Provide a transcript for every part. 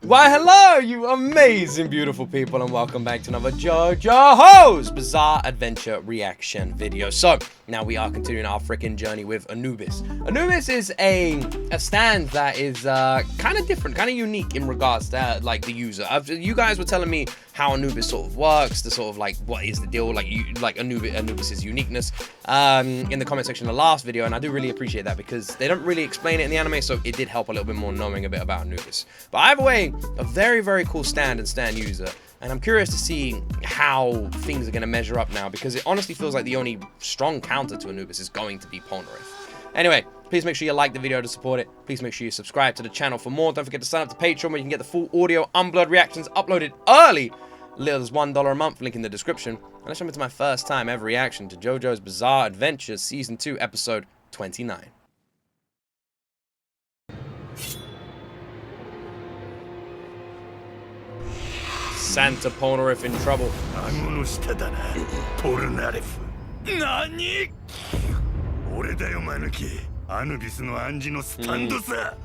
Why, hello, you amazing, beautiful people, and welcome back to another JOJO'S Bizarre Adventure reaction video. So, now we are continuing our freaking journey with Anubis. Anubis is a stand that is kind of different, kind of unique in regards to, like, the user. You guys were telling me how Anubis sort of works, the sort of, like, what is the deal, like Anubis's uniqueness, in the comment section of the last video, and I do really appreciate that because they don't really explain it in the anime, so it did help a little bit more knowing a bit about Anubis. But either way, a very, very cool stand and stand user, and I'm curious to see how things are going to measure up now, because it honestly feels like the only strong counter to Anubis is going to be Polnareff. Anyway, please make sure you like the video to support it. Please make sure you subscribe to the channel for more. Don't forget to sign up to Patreon where you can get the full audio unblurred reactions uploaded early. Little as $1 a month, link in the description. And let's jump into my first time ever reaction to JoJo's Bizarre Adventure Season 2, Episode 29. Santa Polnareff in trouble. Polnareff. Nani? Anubis no Anji no stand sa.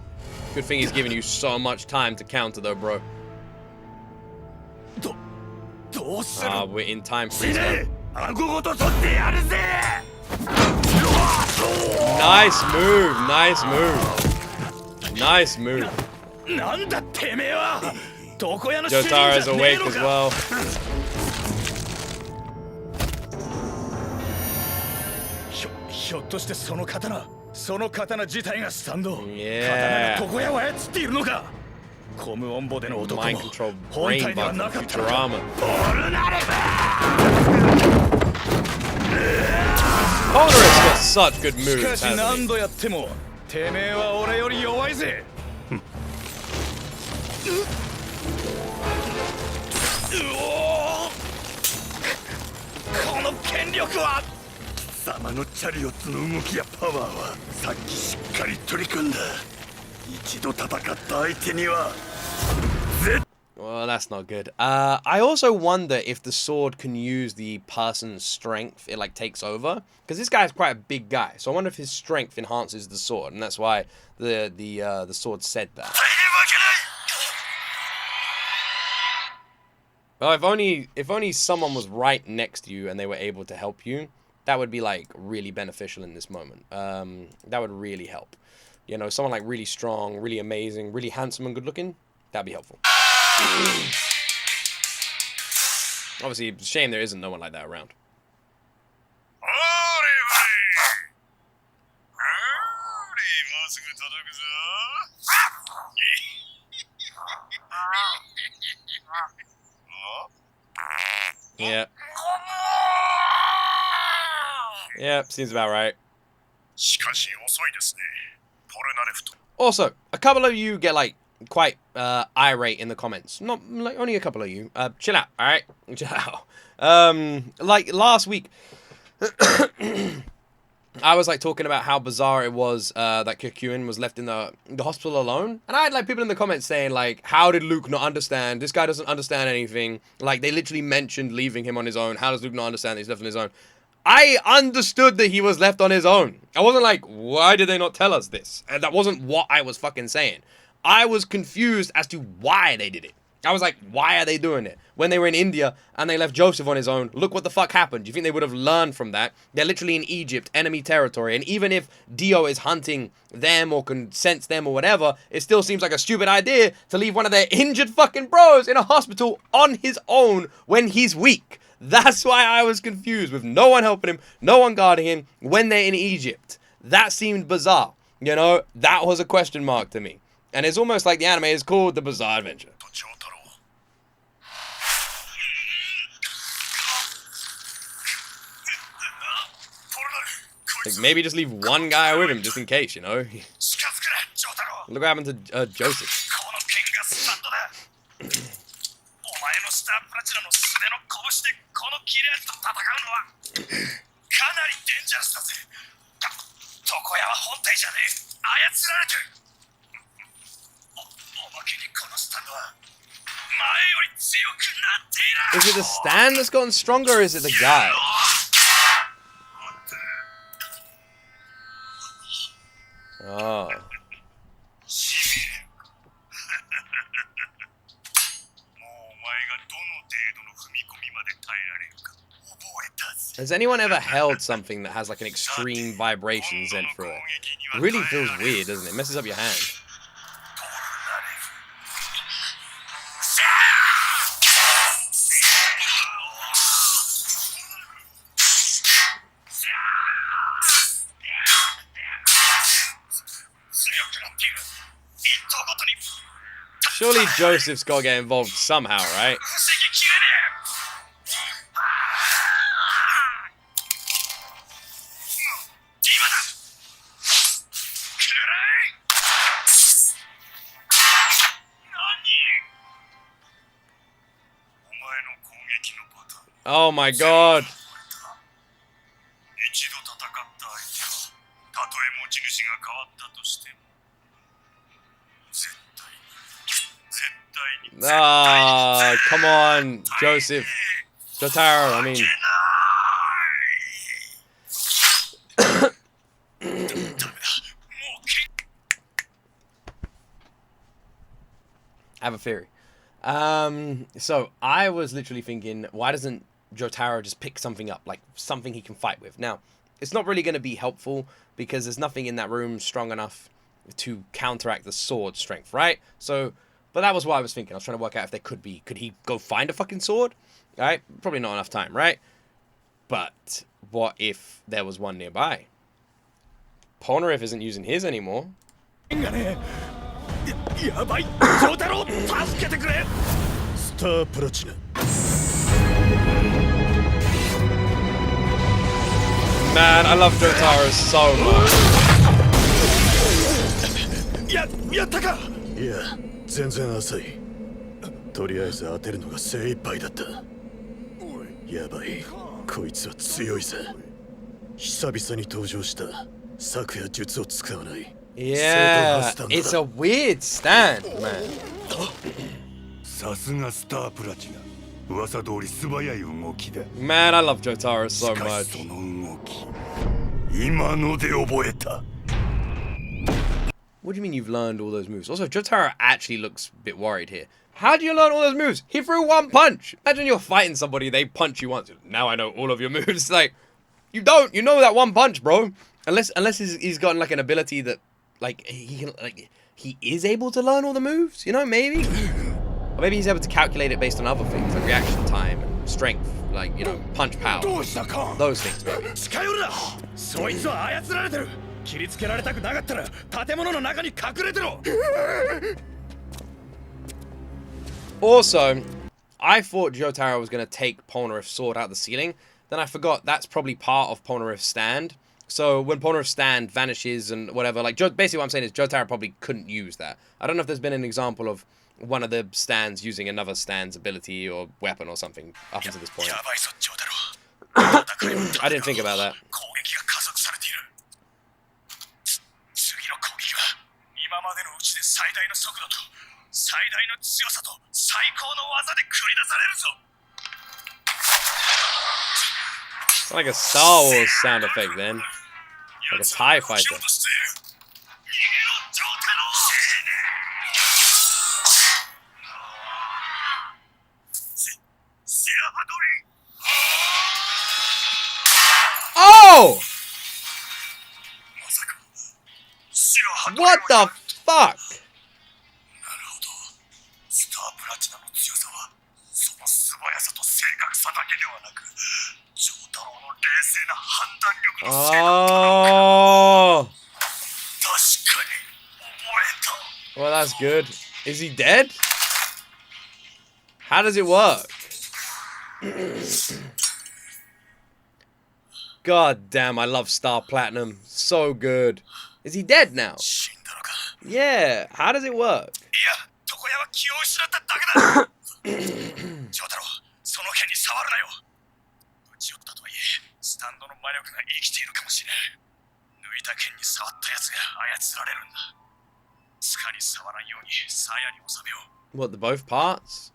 Good thing he's giving you so much time to counter though, bro. We're in time freeze mode. Nice move, nice move. Nice move. Jotaro is awake as well. Yeah. Mind control brain bug from Futurama. Polnareff's got such good moves, hasn't Well, that's not good. I also wonder if the sword can use the person's strength. It like takes over, because this guy's quite a big guy. So I wonder if his strength enhances the sword, and that's why the sword said that. Well, if only someone was right next to you and they were able to help you, that would be like really beneficial in this moment. That would really help. You know, someone like really strong, really amazing, really handsome and good looking, that'd be helpful. Obviously, it's a shame there isn't no one like that around. Yeah. Yeah, seems about right. Also, a couple of you get like quite irate in the comments. Not like only a couple of you. Chill out, all right? Chill out. Like last week, I was like talking about how bizarre it was that Kyokyuin was left in the hospital alone, and I had like people in the comments saying like, how did Luke not understand? This guy doesn't understand anything. Like they literally mentioned leaving him on his own. How does Luke not understand that he's left on his own? I understood that he was left on his own. I wasn't like, why did they not tell us this? And that wasn't what I was fucking saying. I was confused as to why they did it. I was like, why are they doing it? When they were in India and they left Joseph on his own, look what the fuck happened. Do you think they would have learned from that? They're literally in Egypt, enemy territory. And even if Dio is hunting them or can sense them or whatever, it still seems like a stupid idea to leave one of their injured fucking bros in a hospital on his own when he's weak. That's why I was confused with no one helping him, no one guarding him when they're in Egypt. That seemed bizarre. You know, that was a question mark to me. And it's almost like the anime is called The Bizarre Adventure. Like maybe just leave one guy with him just in case, you know? Look what happened to Joseph. Is it the stand that's gotten stronger, or is it the guy? Oh. Has anyone ever held something that has like an extreme vibration sent through it? It really feels weird, doesn't it? It messes up your hand. Surely Joseph's got to get involved somehow, right? Oh my god. Ah, come on, Joseph. Jotaro, I mean. I have a theory. So I was literally thinking, why doesn't Jotaro just pick something up, like something he can fight with? Now, it's not really going to be helpful because there's nothing in that room strong enough to counteract the sword strength, right? So, but that was what I was thinking. I was trying to work out if there could he go find a fucking sword? Right? Probably not enough time, right? But what if there was one nearby? Polnareff isn't using his anymore. Man, I love Jotaro so much. やったか。いや、全然浅い。とりあえず当てるのが精一杯だった。やばい、こいつは強いぜ。久々に登場した策や術を使わない。Yeah, it's a weird stand, man. さすがスタープラチナ。噂通り素早い動きだ。Man, I love Jotaro so much. その動き、今ので覚えた。What do you mean you've learned all those moves? Also, Jotaro actually looks a bit worried here. How do you learn all those moves? He threw one punch. Imagine you're fighting somebody, they punch you once. Now I know all of your moves. Like, you don't. You know that one punch, bro. Unless he's gotten like an ability that, like, he is able to learn all the moves. You know, maybe. Or maybe he's able to calculate it based on other things, like reaction time and strength, like, you know, punch power. Those things, maybe. Also, I thought Jotaro was going to take Polnareff's sword out the ceiling. Then I forgot that's probably part of Polnareff's stand. So when Polnareff's stand vanishes and whatever, like, basically what I'm saying is Jotaro probably couldn't use that. I don't know if there's been an example of one of the stands using another stand's ability or weapon or something up until this point. I didn't think about that. It's like a Star Wars sound effect then. Like a TIE fighter. Oh! What the fuck? Oh! Well, that's good. Is he dead? How does it work? God damn, I love Star Platinum. So good. Is he dead now? Yeah, how does it work? What, the both parts?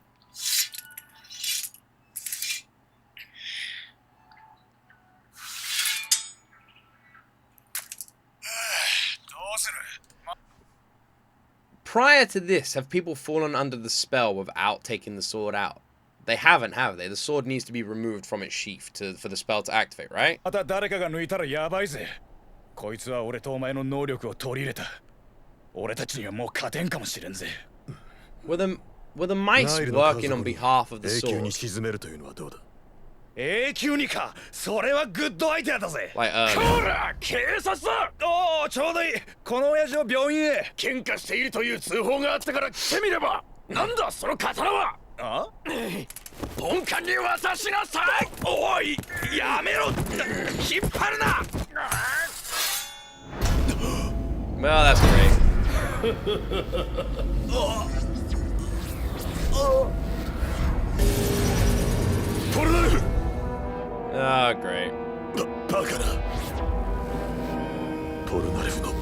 Prior to this, have people fallen under the spell without taking the sword out? They haven't, have they? The sword needs to be removed from its sheath for the spell to activate, right? また誰かが抜いたらやばいぜ。こいつは俺とお前の能力を取り入れた。俺たちにはもう勝てんかもしれんぜ。Were the mice working on behalf of the 永久に sword? 沈めるというのはどうだ。永久にか。それはグッドアイデアだぜ。 Like こら、警察だ。おお、ちょうどいい。この親父を病院へ。喧嘩しているという通報があったから来てみれば。なんだその刀は。あ？本官に渡しなさい。おい、やめろ。引っ張るな。Well, that's great. Oh, great. バカな。ポルナレフの。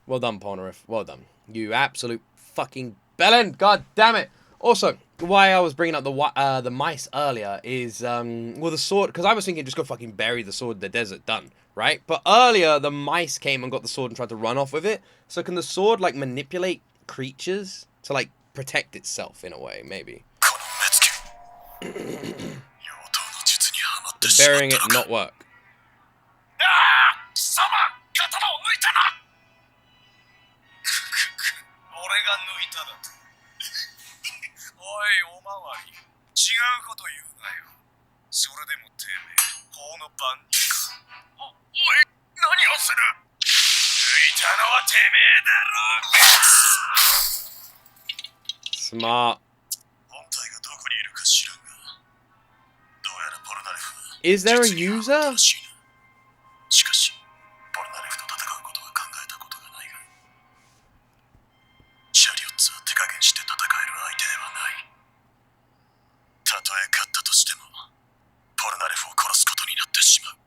Well done, Polnareff. Well done. You absolute fucking bellend. God damn it. Also, why I was bringing up the mice earlier is, well, the sword, because I was thinking just go fucking bury the sword in the desert, done, right? But earlier, the mice came and got the sword and tried to run off with it. So can the sword, like, manipulate creatures to, like, protect itself in a way, maybe? Does burying it not work? Smart. Is there a user? しかし、ポルナレフと戦うことは考えたことがないが、シャリオッツは手加減して戦える相手ではない。たとえ勝ったとしても、ポルナレフを殺すことになってしまう。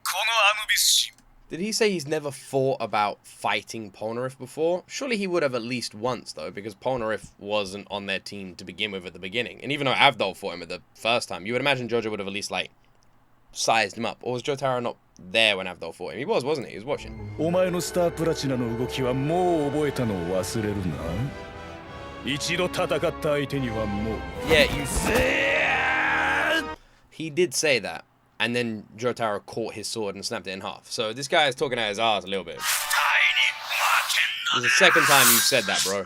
このアヌビス神。 Did he say he's never thought about fighting Polnareff before? Surely he would have at least once, though, because Polnareff wasn't on their team to begin with at the beginning. And even though Avdol fought him at the first time, you would imagine Jojo would have at least, like, sized him up. Or was Jotaro not there when Avdol fought him? He was, wasn't he? He was watching. お前のスタープラチナの動きはもう覚えたのを忘れるな。一度戦った相手にはもう。Yeah, you said. He did say that. And then Jotaro caught his sword and snapped it in half. So this guy is talking out his ass a little bit. It's the second time you said that, bro.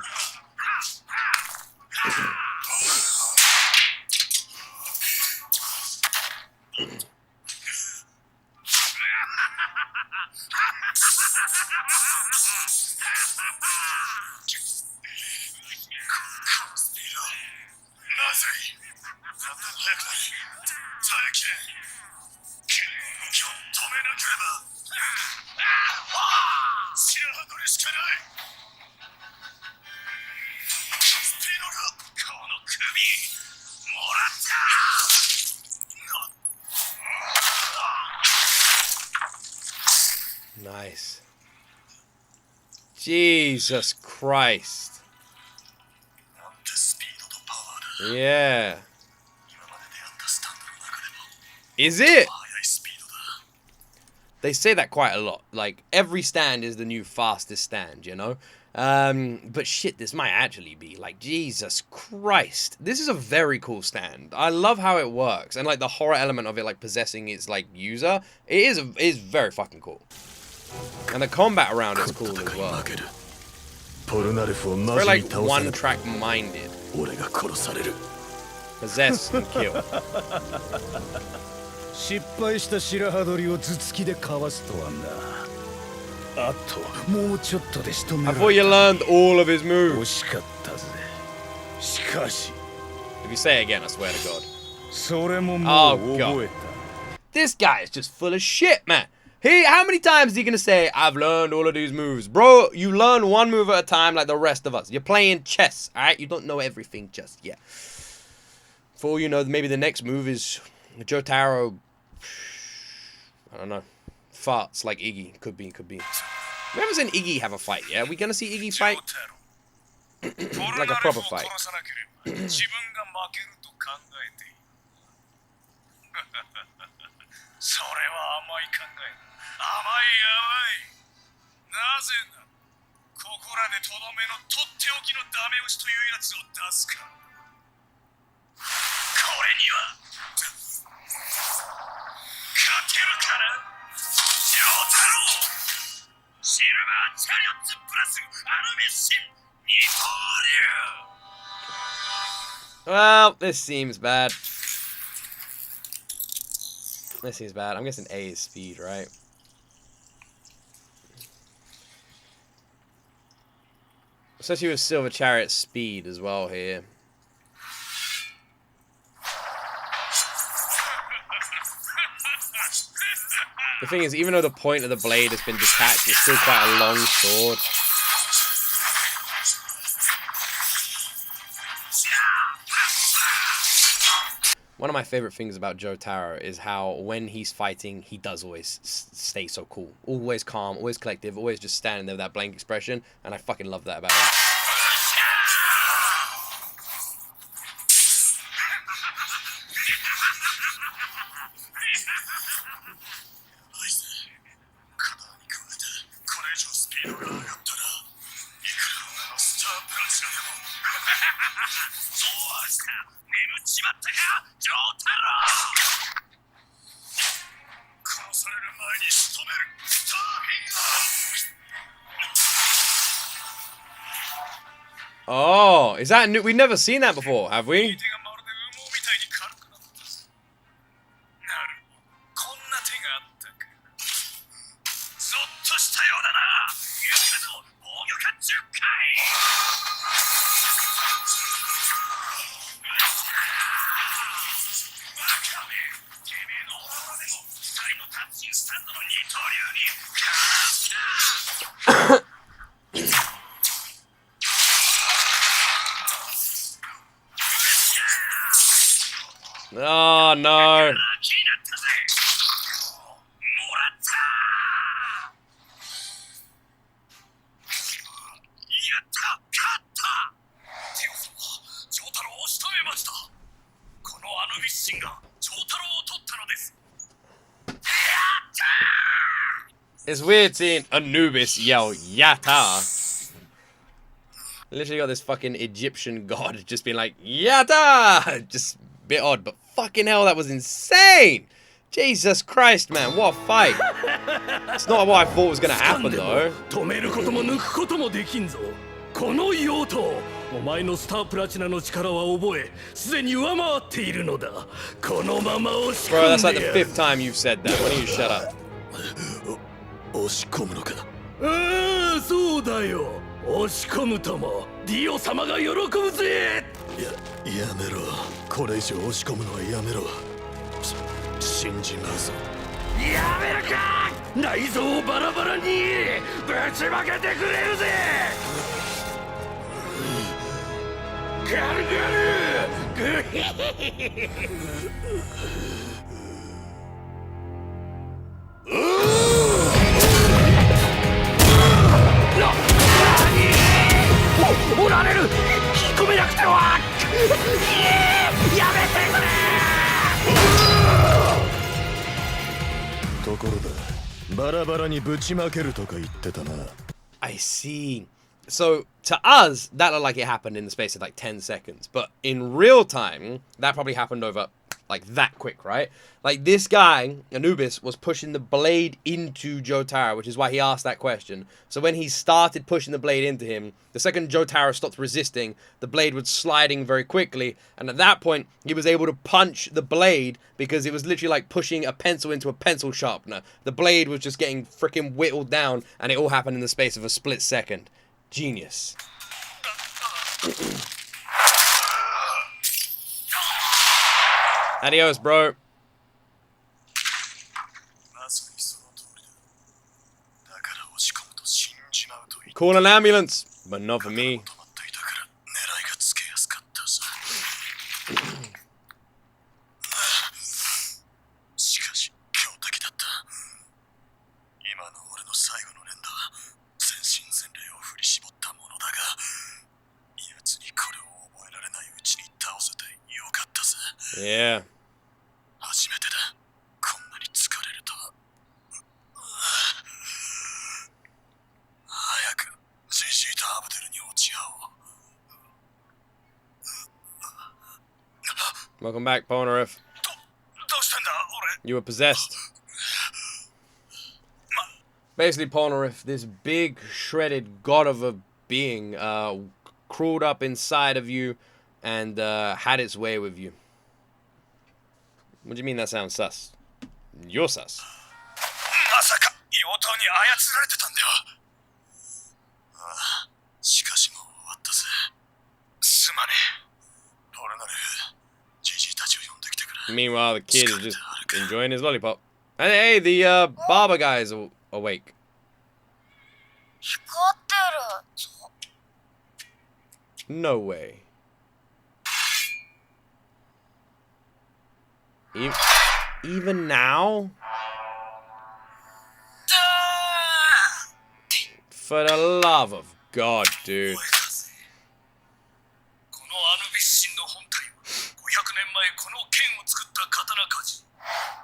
Nice. Jesus Christ. Yeah. Is it? They say that quite a lot. Like, every stand is the new fastest stand, you know? But shit, this might actually be. Like, Jesus Christ. This is a very cool stand. I love how it works. And, like, the horror element of it, like, possessing its, like, user. It is very fucking cool. And the combat around it's cool as well. Very, like, one-track minded. Possess and kill. 失敗した白羽鳥を頭突きでかわすとはな。あともうちょっとで仕留め I ら thought れ you た。 learned all of his 惜 moves. しかったぜ。しかし If you say it again, I swear to God. それももう Oh, 覚え God. た。 This guy is just full of shit, man. How many times is he gonna say, I've learned all of these moves? Bro, you learn one move at a time like the rest of us. You're playing chess, alright? You don't know everything just yet. For all you know, maybe the next move is Jotaro, I don't know, farts like Iggy. Could be. We haven't seen Iggy have a fight yet. Are we gonna see Iggy fight? Like a proper fight. ここらでとどめのとっておきのダメ押しというやつを出すか。これには勝てるかな、ジョータロウ。シルバーチャリオッツプラスアルミシン二刀流。 Well, this seems bad. This seems bad. I'm guessing A is speed, right? Especially with Silver Chariot's speed as well here. The thing is, even though the point of the blade has been detached, it's still quite a long sword. One of my favorite things about Jotaro is how when he's fighting, he does always stay so cool. Always calm, always collective, always just standing there with that blank expression, and I fucking love that about him. Oh, is that new? We've never seen that before, have we? Oh no. It's weird seeing Anubis yell Yata. Literally got this fucking Egyptian god just being like Yata. Just a bit odd, but fucking hell, that was insane. Jesus Christ, man, what a fight. It's not what I thought was gonna happen though. この用途、お前のスタープラチナの力は覚え、すでに上回っているのだ。このまま押し込んで。 Bro, that's like the 5th time you've said that. Why don't you shut up? 押し込むのか。ああ、そうだよ。押し込むとも、ディオ様が喜ぶぜ。やめろ。これ以上押し込むのはやめろ。信じまうぞ。やめるか。内臓をバラバラにぶちまけてくれるぜ。 ガルガルグヒヒヒ。おられる。引っ込めなくては。やめてくれ。ところだ。バラバラにぶちまけるとか言ってたな。I see. So, to us, that looked like it happened in the space of like 10 seconds. But in real time, that probably happened over like that quick, right? Like this guy, Anubis, was pushing the blade into Jotaro, which is why he asked that question. So when he started pushing the blade into him, the second Jotaro stopped resisting, the blade was sliding very quickly. And at that point, he was able to punch the blade because it was literally like pushing a pencil into a pencil sharpener. The blade was just getting freaking whittled down, and it all happened in the space of a split second. Genius. Adios, bro. Call an ambulance, but not for me. Yeah. Welcome back, Polnareff. どうしたんだ You were possessed. Basically, Polnareff, this big, shredded god of a being, crawled up inside of you and had its way with you. What do you mean that sounds sus? You're sus. まさか妖刀に操られてたんだよ。ああ、しかしもう終わったぜ。すまねえ。ポルナレフ、ジジイたちを呼んできてくれ。 Meanwhile, the kid is just enjoying his lollipop. And hey, the barber guy's awake. 光ってる。 No way. Even now? For the love of God, dude. このアヌビス神の本体は500年前この剣を作った刀鍛冶。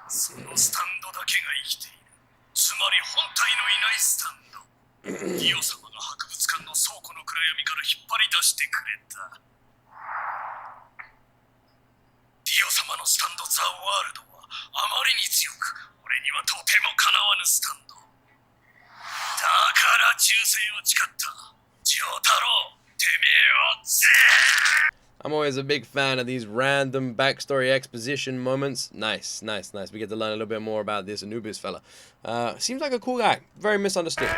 そのスタンドだけが生きている。つまり本体のいないスタンド。ディオ様が博物館の倉庫の暗闇から引っ張り出してくれた。ディオ様のスタンド・ザ・ワールドはあまりに強く、俺にはとてもかなわぬスタンド。だから忠誠を誓った。ジョタロウ、てめえをぜ。 I'm always a big fan of these random backstory exposition moments. Nice, nice, nice. We get to learn a little bit more about this Anubis fella. Seems like a cool guy. Very misunderstood.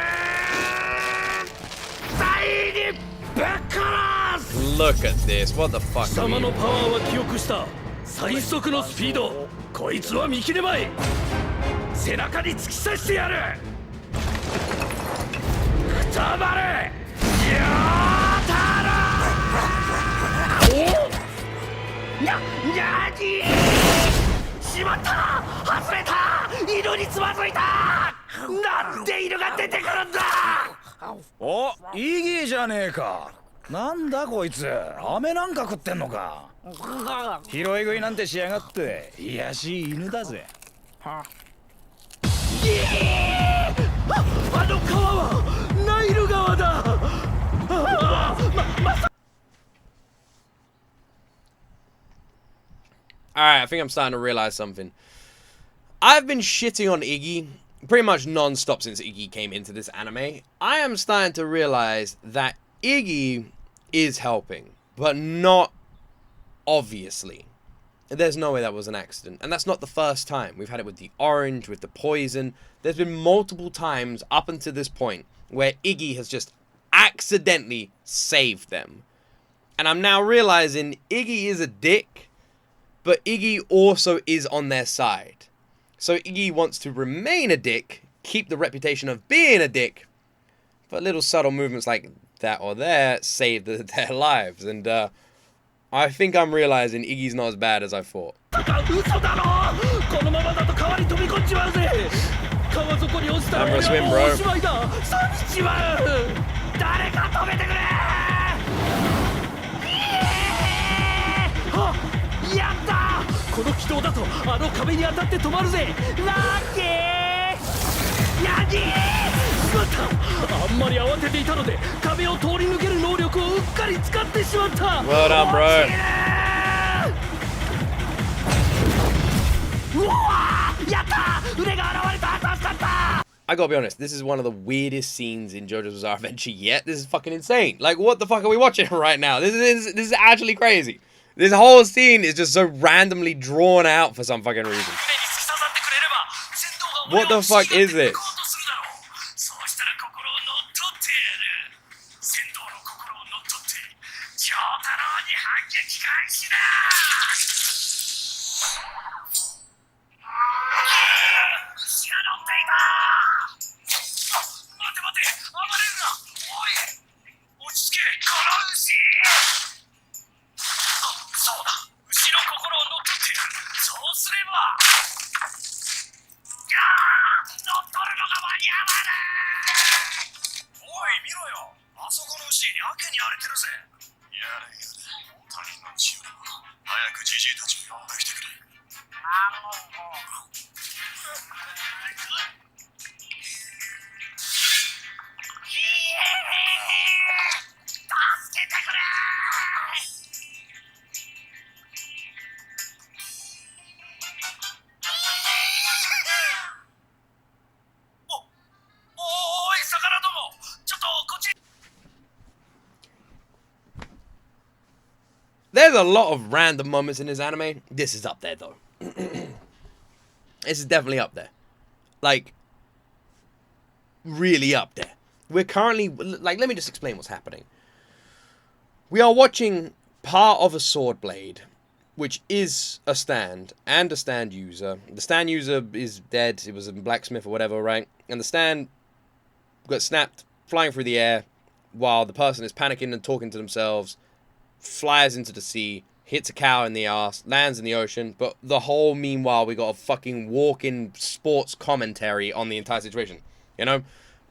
Look at this. What the fuck? 貴様のパワーは記憶した。最速のスピード。こいつは見切れまい。背中に突き刺してやる。くたばれ。ヨタロウ。なに。しまった。外れた。犬につまずいた。なんで犬が出てくるんだ。お、イギーじゃねえか。なんだこいつ、飴なんか食ってんのか。拾い食いなんてしやがって、いやしい犬だぜ。あの川はナイル川だ。Alright, I think I'm starting to realize something. I've been shitting on Iggy pretty much non-stop since Iggy came into this anime. I am starting to realize that Iggy is helping, but not obviously. There's no way that was an accident. And that's not the first time. We've had it with the orange, with the poison. There's been multiple times up until this point where Iggy has just accidentally saved them. And I'm now realizing Iggy is a dick, but Iggy also is on their side. So Iggy wants to remain a dick, keep the reputation of being a dick, but little subtle movements like that or there save their lives. And I think I'm realizing Iggy's not as bad as I thought. I'm gonna swim, bro. Well done, bro. I gotta be honest, this is one of the weirdest scenes in JoJo's Bizarre Adventure yet. This is fucking insane. Like, what the fuck are we watching right now? This is actually crazy. This whole scene is just so randomly drawn out for some fucking reason. What the fuck is this? There's a lot of random moments in this anime. This is up there, though. This is definitely up there. Like, really up there. We're currently, like, let me just explain what's happening. We are watching part of a sword blade, which is a stand, and a stand user. The stand user is dead. It was a blacksmith or whatever, right? And the stand got snapped, flying through the air, while the person is panicking and talking to themselves, flies into the sea, hits a cow in the ass, lands in the ocean, but the whole meanwhile we got a fucking walk-in sports commentary on the entire situation, you know?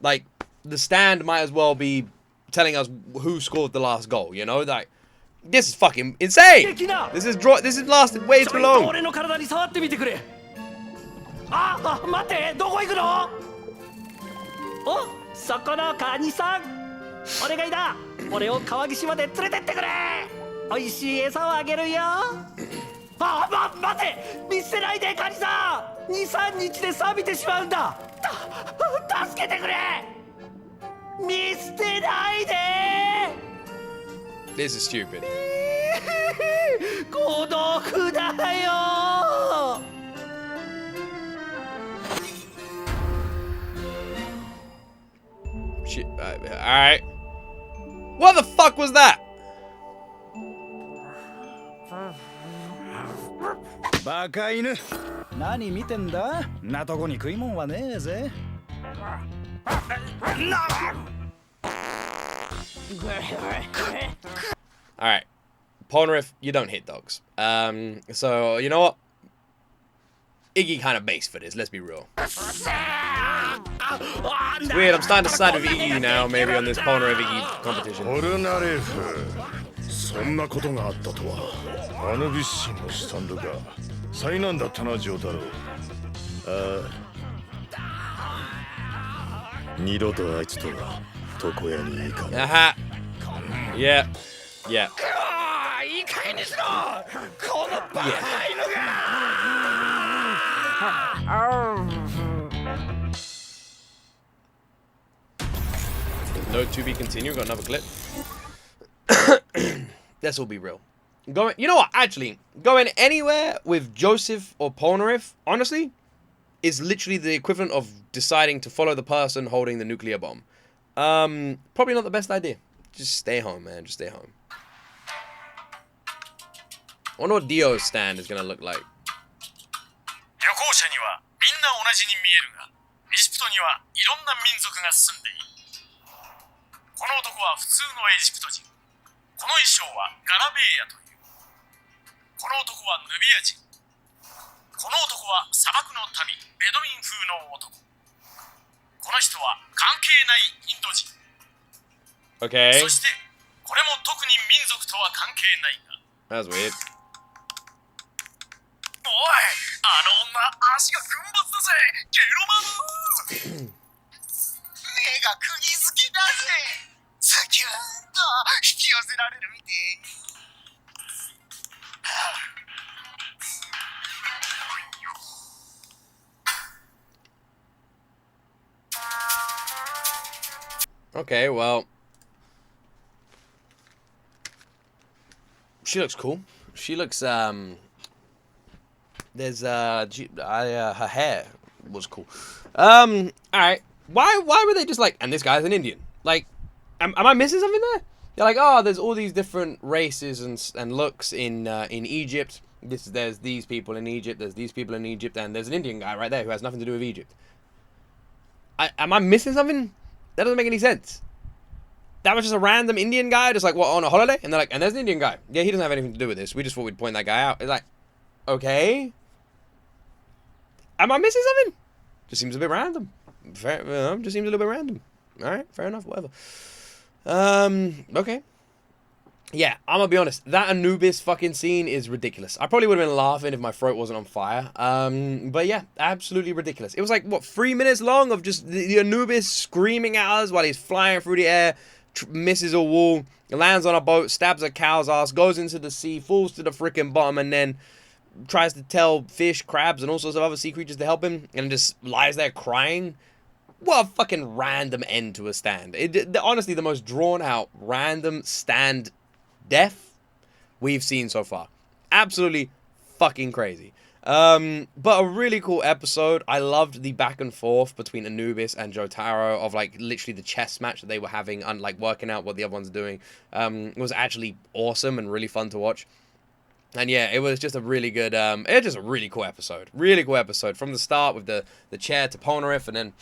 Like, the stand might as well be telling us who scored the last goal, you know? Like, this is fucking insane! This has lasted way too long! 俺の体に触ってみてくれ。あ、待って、どこ行くの？お、そこのカニさん、お願いだ。俺を川岸まで連れてってくれ。美味しい餌をあげるよ。待て、見捨てないでカニさん。2、3日で錆びてしまうんだ。助けてくれ。見捨てないで。This is stupid. 孤独だよ。Shit, alright. What the fuck was that? バカ犬、何見てんだ？なとこに食いもんはねえぜ。Alright. Polnareff, you don't hit dogs. So, you know what? Iggy kind of based for this, let's be real. It's weird, I'm starting to side with Iggy now, maybe on this Polnareff Iggy competition. Polnareff, そんなことがあったとは。アヌビス神のスタンドが災難だったな、ジョタロ。二度とあいつとは床屋に行かない。Aha. Yeah. Yeah. いい加減にしろ。このバカ犬が。No to be continued. Got another clip. Let's all be real. You know what? Actually, going anywhere with Joseph or Polnareff, honestly, is literally the equivalent of deciding to follow the person holding the nuclear bomb. Probably not the best idea. Just stay home, man. Just stay home. I wonder what Dio's stand is gonna look like. 旅行者にはみんな同じに見えるが、エジプトにはいろんな民族が住んでいる。この男は普通のエジプト人。この衣装はガラベーヤという。この男はヌビア人。この男は砂漠の民、ベドウィン風の男。この人は関係ないインド人。Okay. そしてこれも特に民族とは関係ないが。That's weird. おい、あの女、足が群抜だぜ。ゲロマム。目が釘付けだぜ。ズキューンと引き寄せられるみてえ。Okay, well, she looks cool. She looks there's her hair was cool. All right. Why were they just like, and this guy's an Indian? Like, am I missing something there? They're like, oh, there's all these different races and looks in Egypt. There's these people in Egypt. There's these people in Egypt, and there's an Indian guy right there who has nothing to do with Egypt. Am I missing something? That doesn't make any sense. That was just a random Indian guy, just like, what, on a holiday? And they're like, and there's an Indian guy. Yeah, he doesn't have anything to do with this. We just thought we'd point that guy out. It's like, okay. Am I missing something? Just seems a bit random. Just seems a little bit random. All right, fair enough, whatever. Okay. Yeah, I'm gonna be honest. That Anubis fucking scene is ridiculous. I probably would have been laughing if my throat wasn't on fire. But yeah, absolutely ridiculous. It was like, what, 3 minutes long of just the Anubis screaming at us while he's flying through the air, misses a wall, lands on a boat, stabs a cow's ass, goes into the sea, falls to the freaking bottom, and then tries to tell fish, crabs, and all sorts of other sea creatures to help him, and just lies there crying. What a fucking random end to a stand. Honestly, the most drawn out, random stand death we've seen so far. Absolutely fucking crazy. But a really cool episode. I loved the back and forth between Anubis and Jotaro of like literally the chess match that they were having and like working out what the other ones are doing. It was actually awesome and really fun to watch. And yeah, it was just a really good, it was just a really cool episode. Really cool episode from the start with the chair to Polnareff and then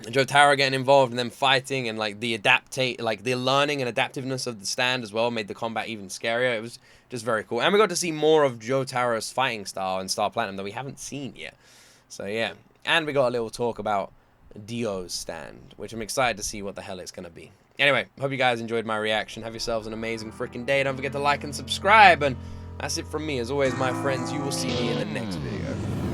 Jotaro getting involved and then fighting and like the learning and adaptiveness of the stand as well made the combat even scarier. It was just very cool. And we got to see more of Jotaro's fighting style in Star Platinum that we haven't seen yet. So yeah. And we got a little talk about Dio's stand, which I'm excited to see what the hell it's going to be. Anyway, hope you guys enjoyed my reaction. Have yourselves an amazing freaking day. Don't forget to like and subscribe. And that's it from me. As always, my friends, you will see me in the next video.